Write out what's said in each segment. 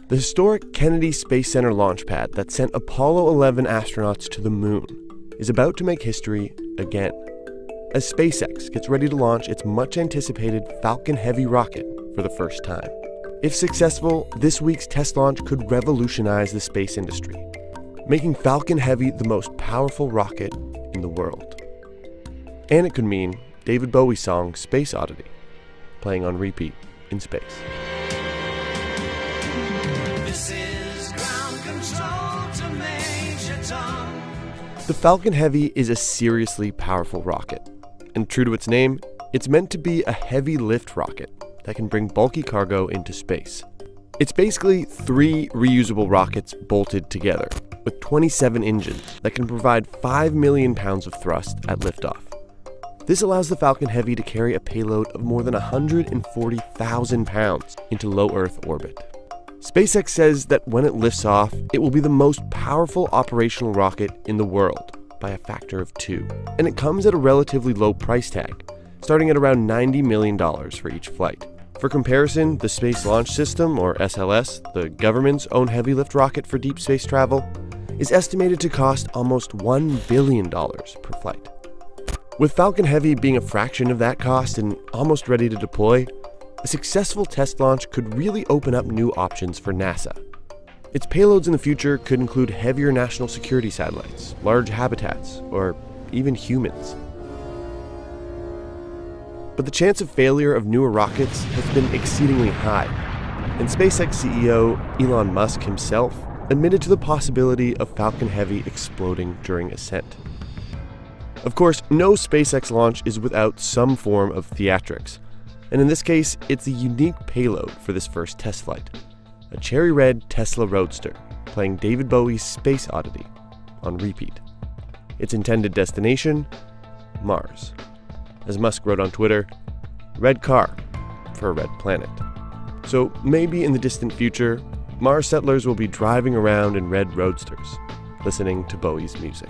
The historic Kennedy Space Center launch pad that sent Apollo 11 astronauts to the moon is about to make history again, as SpaceX gets ready to launch its much-anticipated Falcon Heavy rocket for the first time. If successful, this week's test launch could revolutionize the space industry, making Falcon Heavy the most powerful rocket in the world. And it could mean David Bowie's song Space Oddity, playing on repeat in space. This is ground control to Major Tom. The Falcon Heavy is a seriously powerful rocket, and true to its name, it's meant to be a heavy lift rocket that can bring bulky cargo into space. It's basically 3 reusable rockets bolted together, with 27 engines that can provide 5 million pounds of thrust at liftoff. This allows the Falcon Heavy to carry a payload of more than 140,000 pounds into low Earth orbit. SpaceX says that when it lifts off, it will be the most powerful operational rocket in the world by a factor of 2. And it comes at a relatively low price tag, starting at around $90 million for each flight. For comparison, the Space Launch System, or SLS, the government's own heavy lift rocket for deep space travel, is estimated to cost almost $1 billion per flight. With Falcon Heavy being a fraction of that cost and almost ready to deploy, a successful test launch could really open up new options for NASA. Its payloads in the future could include heavier national security satellites, large habitats, or even humans. But the chance of failure of newer rockets has been exceedingly high, and SpaceX CEO Elon Musk himself admitted to the possibility of Falcon Heavy exploding during ascent. Of course, no SpaceX launch is without some form of theatrics, and in this case, it's a unique payload for this first test flight, a cherry red Tesla Roadster playing David Bowie's Space Oddity on repeat. Its intended destination? Mars. As Musk wrote on Twitter, red car for a red planet. So maybe in the distant future, Mars settlers will be driving around in red roadsters, listening to Bowie's music.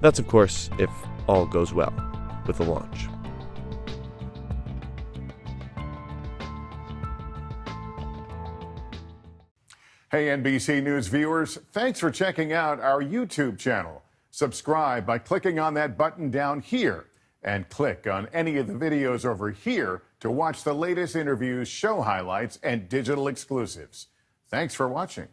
That's, of course, if all goes well with the launch. Hey, NBC News viewers, thanks for checking out our YouTube channel. Subscribe by clicking on that button down here, and click on any of the videos over here to watch the latest interviews, show highlights, and digital exclusives. Thanks for watching.